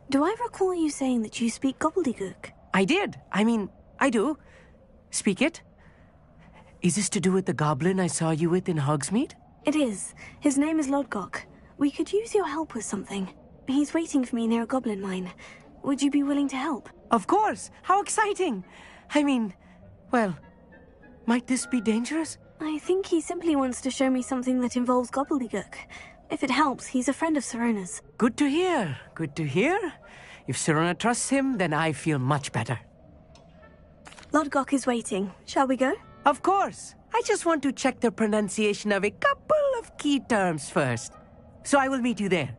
Do I recall you saying that you speak gobbledygook? I did. I do. Speak it. Is this to do with the goblin I saw you with in Hogsmeade? It is. His name is Lodgok. We could use your help with something. He's waiting for me near a goblin mine. Would you be willing to help? Of course! How exciting! Well, might this be dangerous? I think he simply wants to show me something that involves gobbledygook. If it helps, he's a friend of Sirona's. Good to hear. Good to hear. If Sirona trusts him, then I feel much better. Lodgok is waiting. Shall we go? Of course. I just want to check the pronunciation of a couple of key terms first. So I will meet you there.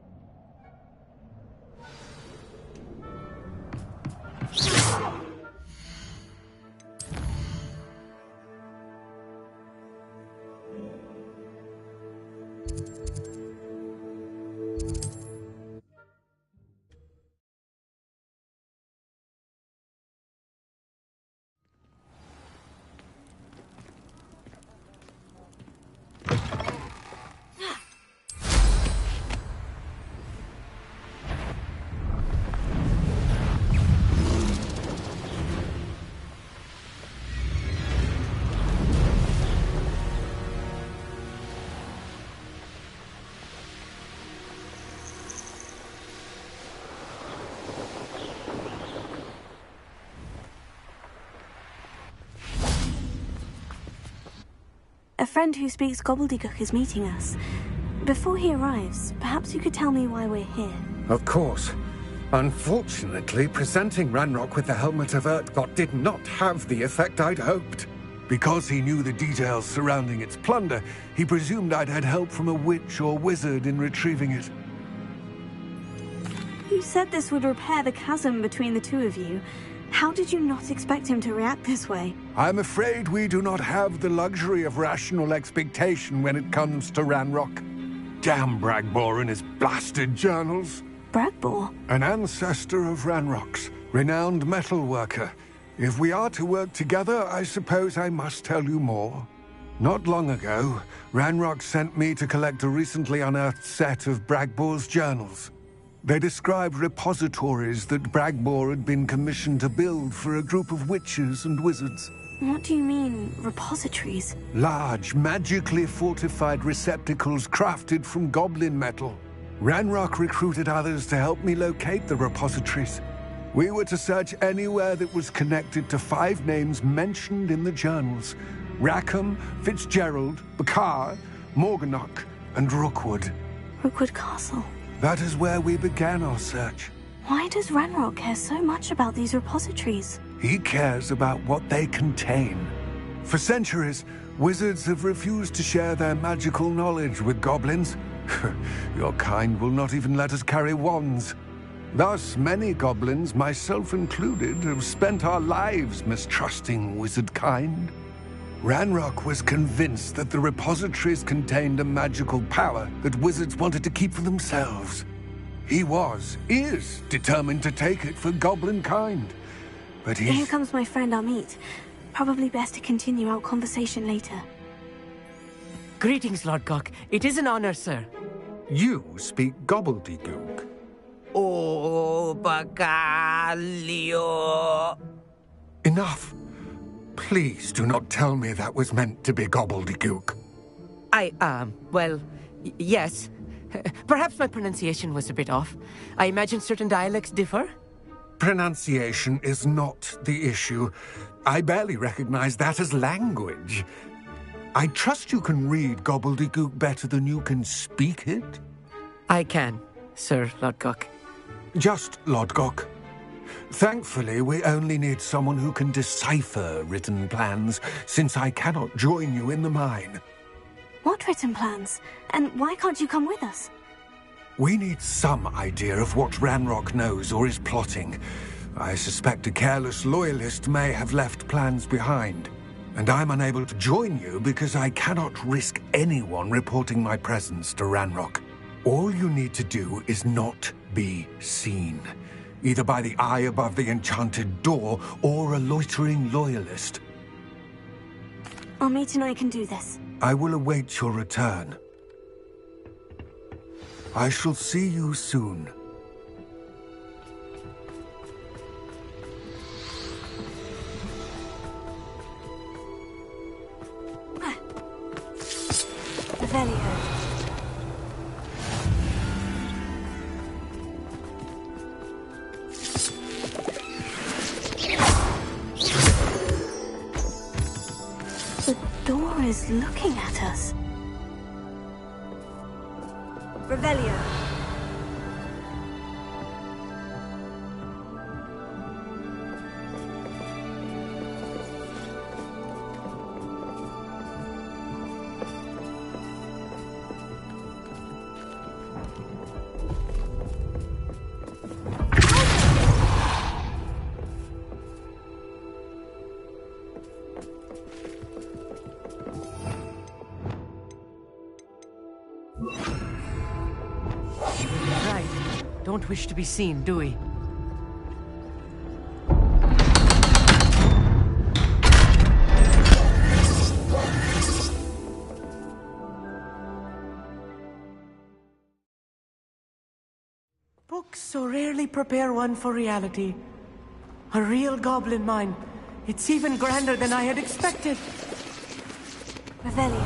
A friend who speaks gobbledygook is meeting us. Before he arrives, perhaps you could tell me why we're here. Of course. Unfortunately, presenting Ranrock with the Helmet of Urtkot did not have the effect I'd hoped. Because he knew the details surrounding its plunder, he presumed I'd had help from a witch or wizard in retrieving it. You said this would repair the chasm between the two of you. How did you not expect him to react this way? I'm afraid we do not have the luxury of rational expectation when it comes to Ranrock. Damn Bragbor and his blasted journals. Bragbor? An ancestor of Ranrock's, renowned metal worker. If we are to work together, I suppose I must tell you more. Not long ago, Ranrock sent me to collect a recently unearthed set of Bragbor's journals. They described repositories that Bragbor had been commissioned to build for a group of witches and wizards. What do you mean, repositories? Large, magically fortified receptacles crafted from goblin metal. Ranrock recruited others to help me locate the repositories. We were to search anywhere that was connected to 5 names mentioned in the journals: Rackham, Fitzgerald, Bakar, Morganach, and Rookwood. Rookwood Castle. That is where we began our search. Why does Ranrock care so much about these repositories? He cares about what they contain. For centuries, wizards have refused to share their magical knowledge with goblins. Your kind will not even let us carry wands. Thus, many goblins, myself included, have spent our lives mistrusting wizard kind. Ranrock was convinced that the repositories contained a magical power that wizards wanted to keep for themselves. He is determined to take it for goblin kind. But Here comes my friend Amit. Probably best to continue our conversation later. Greetings, Lodgok. It is an honor, sir. You speak gobbledygook. Oh, Bacalio. Enough. Please do not tell me that was meant to be gobbledygook. Yes. Perhaps my pronunciation was a bit off. I imagine certain dialects differ. Pronunciation is not the issue. I barely recognize that as language. I trust you can read gobbledygook better than you can speak it? I can, Sir Lodgok. Just Lodgok. Thankfully, we only need someone who can decipher written plans, since I cannot join you in the mine. What written plans? And why can't you come with us? We need some idea of what Ranrock knows or is plotting. I suspect a careless loyalist may have left plans behind. And I'm unable to join you because I cannot risk anyone reporting my presence to Ranrock. All you need to do is not be seen. Either by the eye above the enchanted door, or a loitering loyalist. Amit and I can do this. I will await your return. I shall see you soon. Revelio. The door is looking at us. Revelio. Right. Don't wish to be seen, do we? Books so rarely prepare one for reality. A real goblin mine. It's even grander than I had expected. Revelio.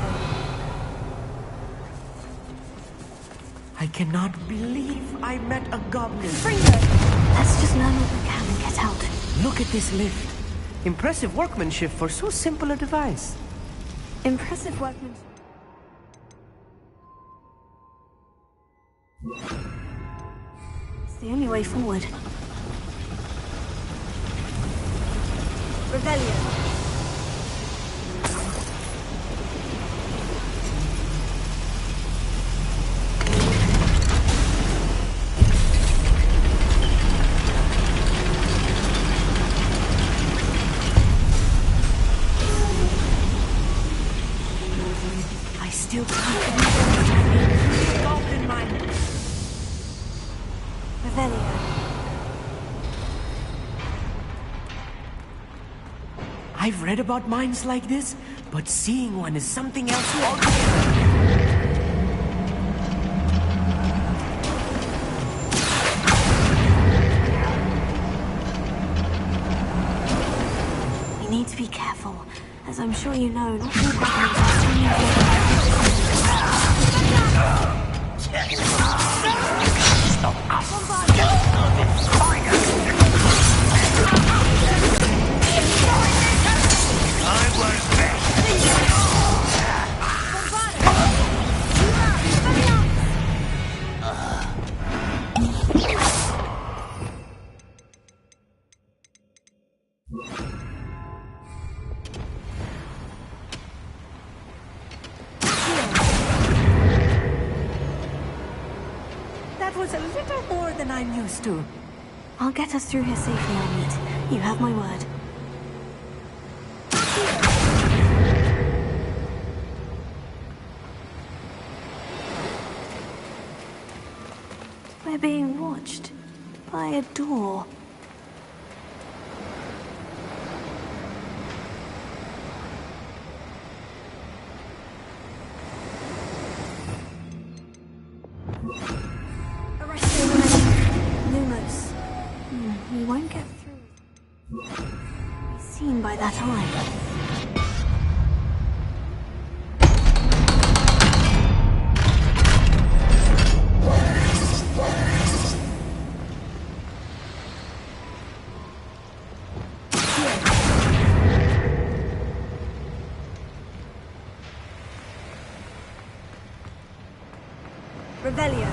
I cannot believe I met a goblin. Let's just learn what we can and get out. Look at this lift. Impressive workmanship for so simple a device. Impressive workmanship. It's the only way forward. Revelio. Still can't believe the goblin mine. Revelio. I've read about mines like this, but seeing one is something else altogether. We need to be careful. As I'm sure you know, not all goblins are swimming. That was a little more than I'm used to. I'll get us through here safely, Armit. You have my word. We're being watched by a door. We won't get through. Be seen by that eye. Revelio.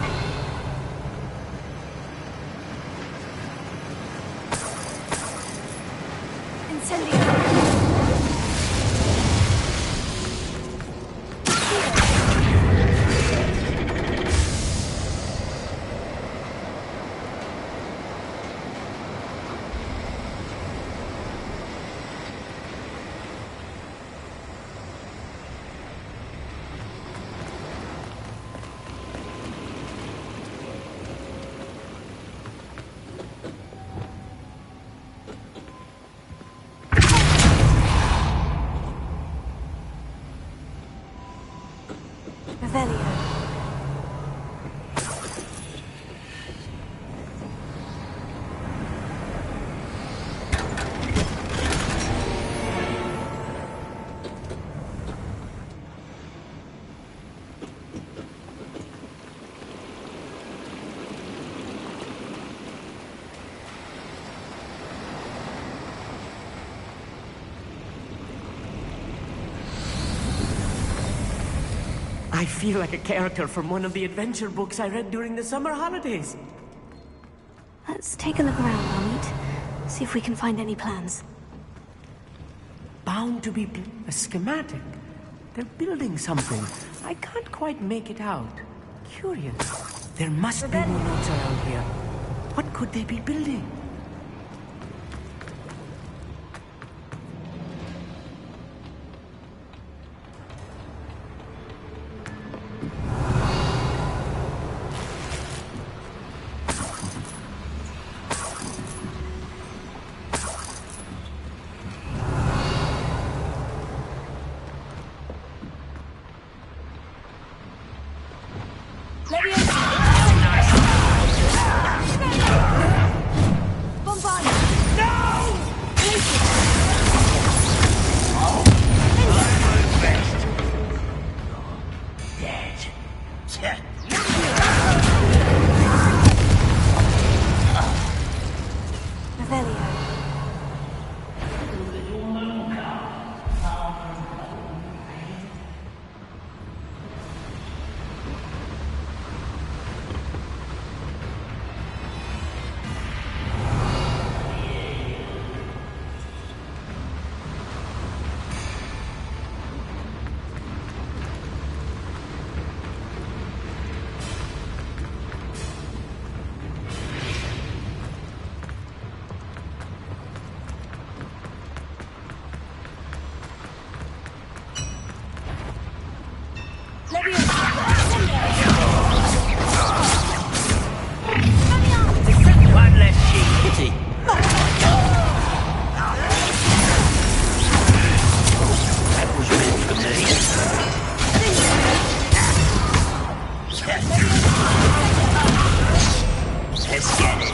I feel like a character from one of the adventure books I read during the summer holidays. Let's take a look around, Amit. See if we can find any plans. Bound to be a schematic. They're building something. I can't quite make it out. Curious. There must be more notes around here. What could they be building? One less sheep, pity. That was meant for me. Let's get it.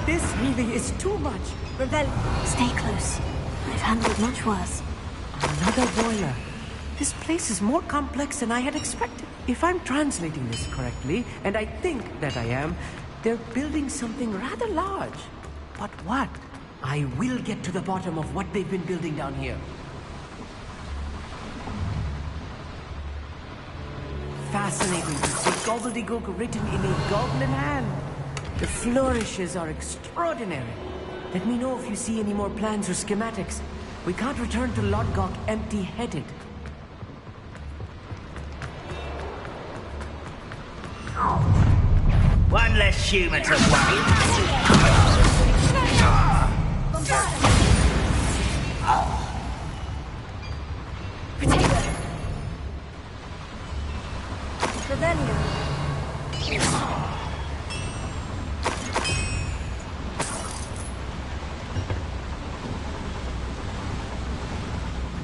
This really is too much. Stay close. I've handled much worse. Another boiler. This place is more complex than I had expected. If I'm translating this correctly, and I think that I am, they're building something rather large. But what? I will get to the bottom of what they've been building down here. Fascinating to see gobbledygook written in a goblin hand. The flourishes are extraordinary. Let me know if you see any more plans or schematics. We can't return to Lodgok empty-headed. One less human to worry.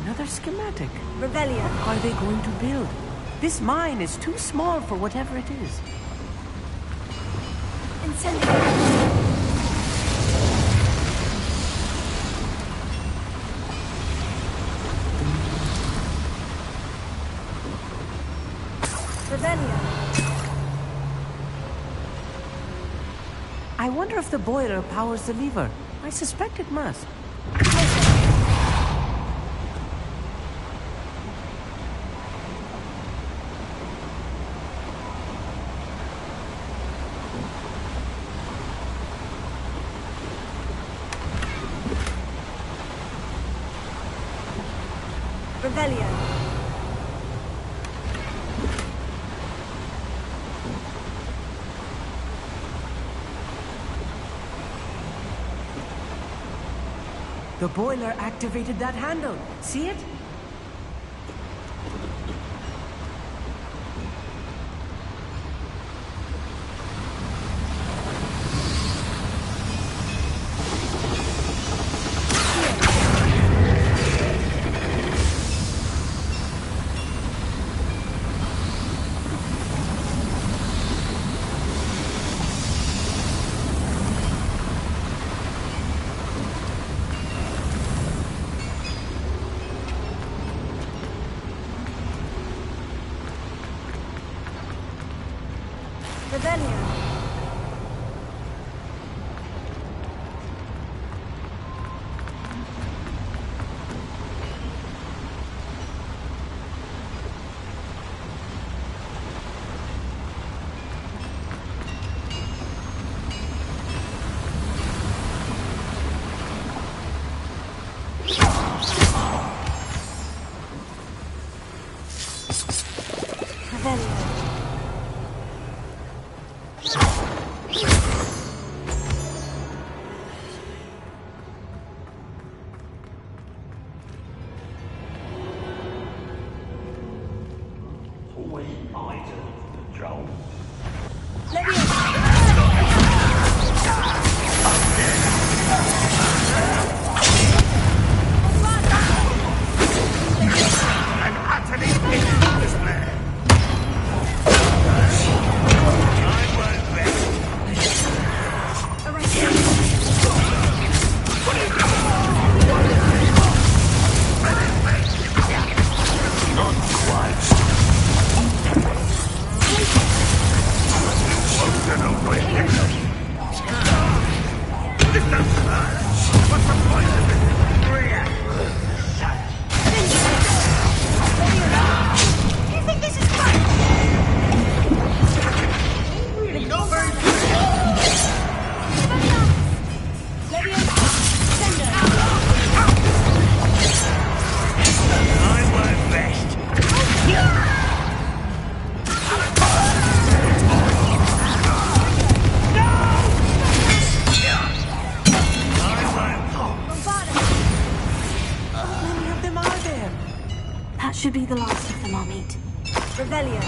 Another schematic. Revelia. What are they going to build? This mine is too small for whatever it is. Revelia. I wonder if the boiler powers the lever. I suspect it must. Revelia. The boiler activated that handle. See it? Rebellion. Rebellion. That should be the last of them I'll meet. Rebellion.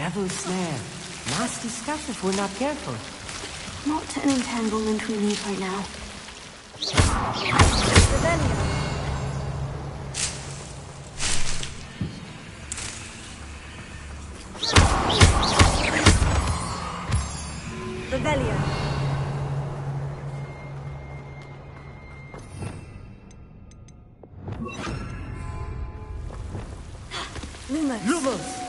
Devil's snare. Nasty stuff if we're not careful. Not an entanglement we need right now. Rebellion. Rebellion. Lumos. Lumos!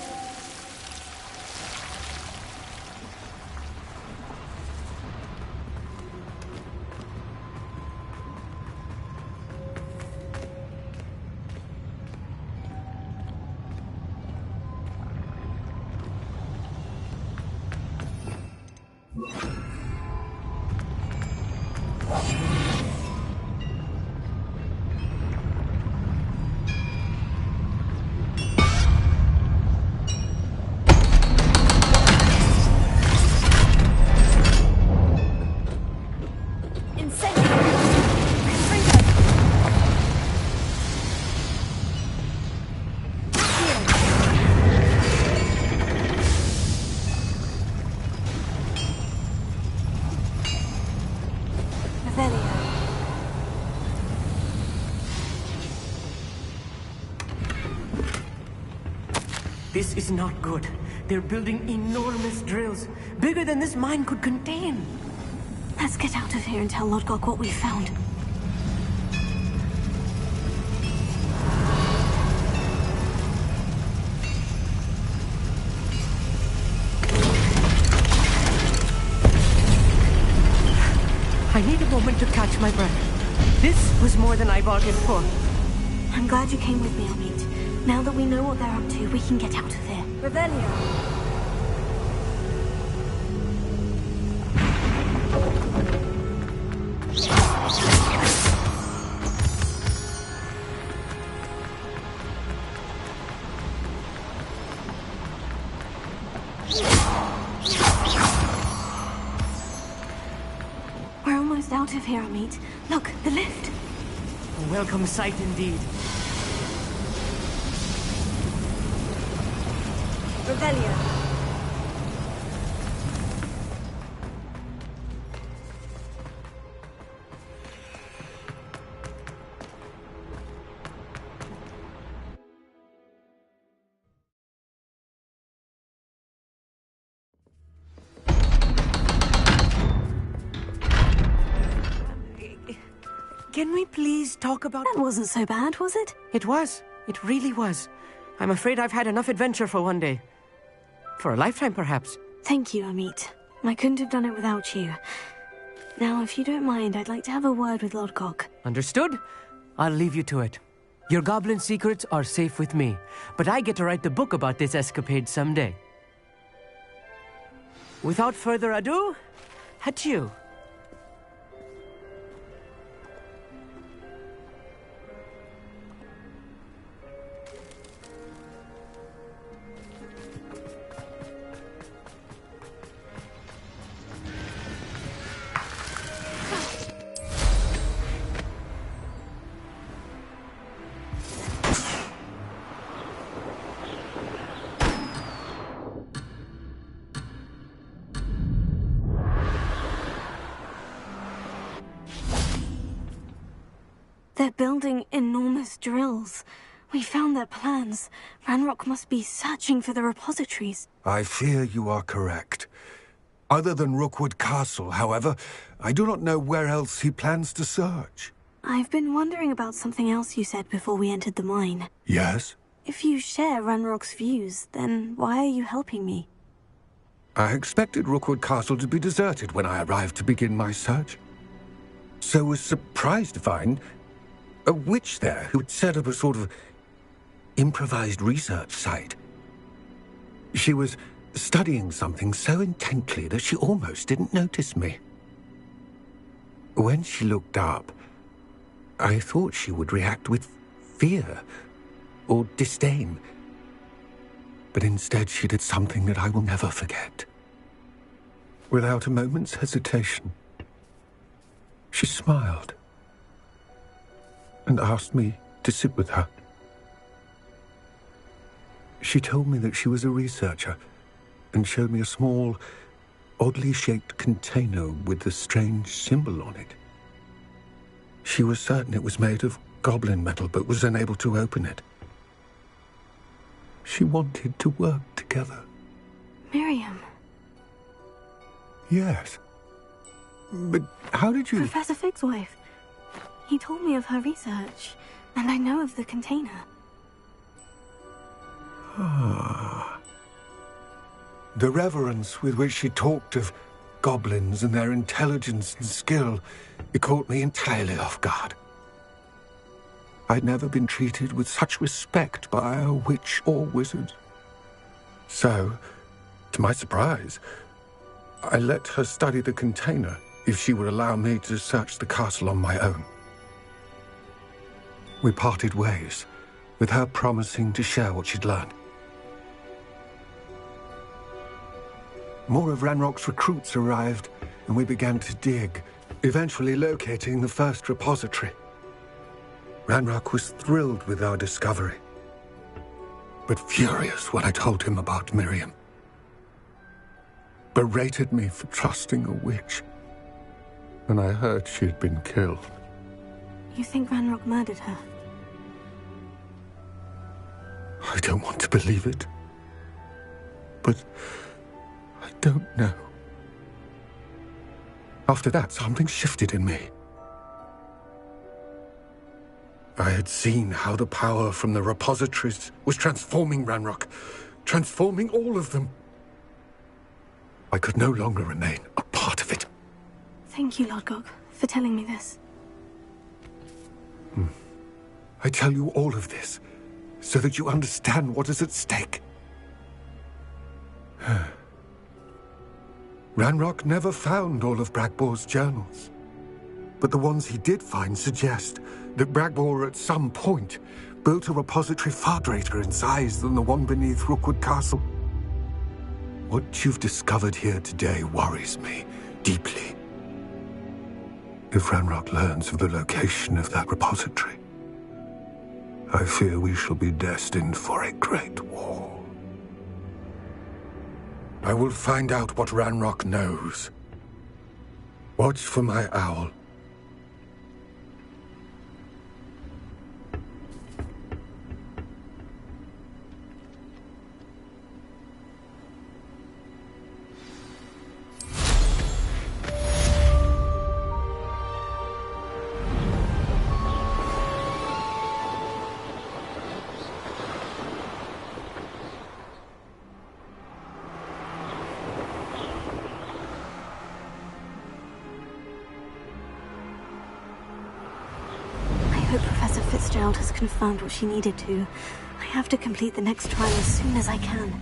This is not good. They're building enormous drills, bigger than this mine could contain. Let's get out of here and tell Lodgok what we found. I need a moment to catch my breath. This was more than I bargained for. I'm glad you came with me, Amit. Now that we know what they're up to, we can get out of here. Revelio. We're almost out of here, Amit. Look, the lift. A welcome sight indeed. Revelio. Can we please talk about... That wasn't so bad, was it? It was. It really was. I'm afraid I've had enough adventure for one day. For a lifetime, perhaps. Thank you, Amit. I couldn't have done it without you. Now, if you don't mind, I'd like to have a word with Lodgok. Understood? I'll leave you to it. Your goblin secrets are safe with me, but I get to write the book about this escapade someday. Without further ado, adieu. They're building enormous drills. We found their plans. Ranrock must be searching for the repositories. I fear you are correct. Other than Rookwood Castle, however, I do not know where else he plans to search. I've been wondering about something else you said before we entered the mine. Yes? If you share Ranrock's views, then why are you helping me? I expected Rookwood Castle to be deserted when I arrived to begin my search. So was surprised to find a witch there who had set up a sort of improvised research site. She was studying something so intently that she almost didn't notice me. When she looked up, I thought she would react with fear or disdain. But instead she did something that I will never forget. Without a moment's hesitation, she smiled and asked me to sit with her. She told me that she was a researcher and showed me a small, oddly shaped container with a strange symbol on it. She was certain it was made of goblin metal, but was unable to open it. She wanted to work together. Miriam. Yes. But how did you... Professor Fig's wife. He told me of her research, and I know of the container. Ah. The reverence with which she talked of goblins and their intelligence and skill, it caught me entirely off guard. I'd never been treated with such respect by a witch or wizard. So, to my surprise, I let her study the container if she would allow me to search the castle on my own. We parted ways, with her promising to share what she'd learned. More of Ranrock's recruits arrived, and we began to dig, eventually locating the first repository. Ranrock was thrilled with our discovery, but furious when I told him about Miriam. Berated me for trusting a witch, and I heard she had been killed. You think Ranrock murdered her? I don't want to believe it. but I don't know. After that, something shifted in me. I had seen how the power from the repositories was transforming Ranrock, transforming all of them. I could no longer remain a part of it. Thank you, Lodgok, for telling me this. I tell you all of this so that you understand what is at stake. Ranrock never found all of Bragbor's journals, but the ones he did find suggest that Bragbor at some point built a repository far greater in size than the one beneath Rookwood Castle. What you've discovered here today worries me deeply. If Ranrock learns of the location of that repository, I fear we shall be destined for a great war. I will find out what Ranrock knows. Watch for my owl. Fitzgerald has confirmed what she needed to. I have to complete the next trial as soon as I can.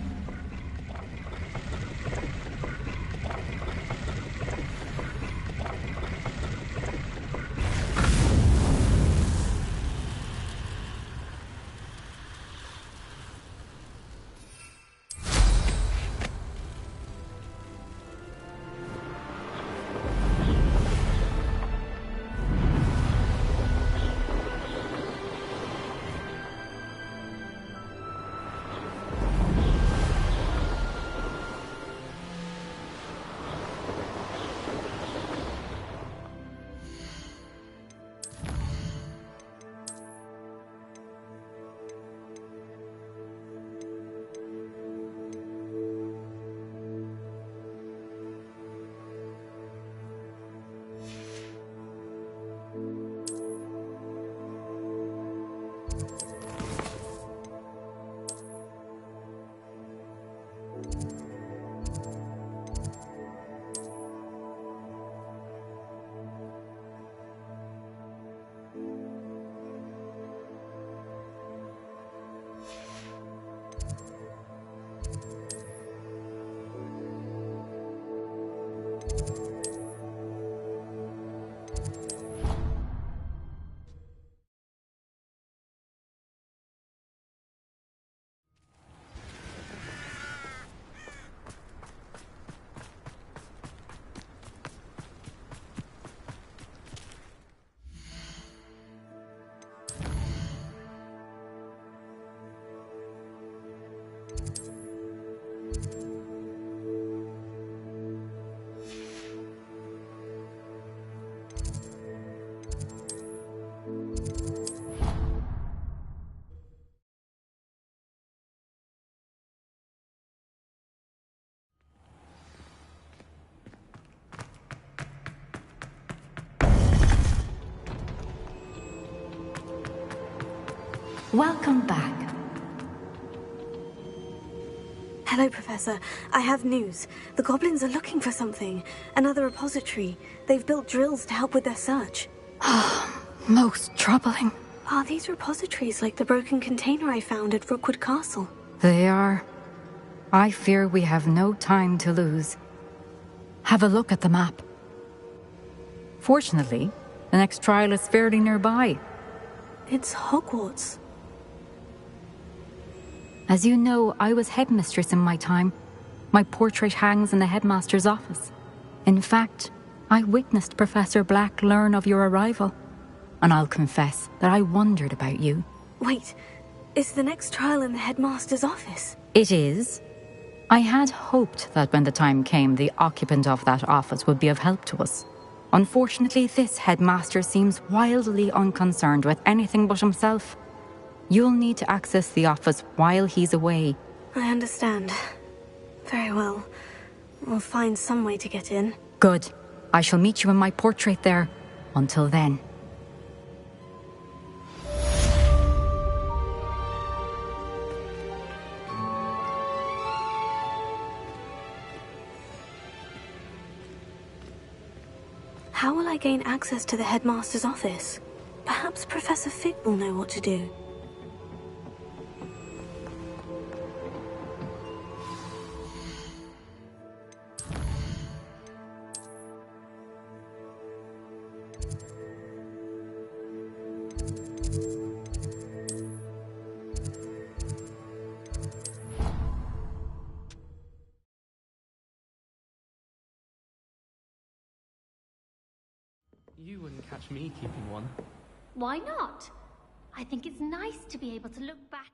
Welcome back. Hello, Professor. I have news. The goblins are looking for something. Another repository. They've built drills to help with their search. Most troubling. Are these repositories like the broken container I found at Rookwood Castle? They are. I fear we have no time to lose. Have a look at the map. Fortunately, the next trial is fairly nearby. It's Hogwarts. As you know, I was headmistress in my time. My portrait hangs in the headmaster's office. In fact, I witnessed Professor Black learn of your arrival. And I'll confess that I wondered about you. Wait, is the next trial in the headmaster's office? It is. I had hoped that when the time came, the occupant of that office would be of help to us. Unfortunately, this headmaster seems wildly unconcerned with anything but himself. You'll need to access the office while he's away. I understand. Very well. We'll find some way to get in. Good. I shall meet you in my portrait there. Until then. How will I gain access to the headmaster's office? Perhaps Professor Fig will know what to do. You wouldn't catch me keeping one. Why not? I think it's nice to be able to look back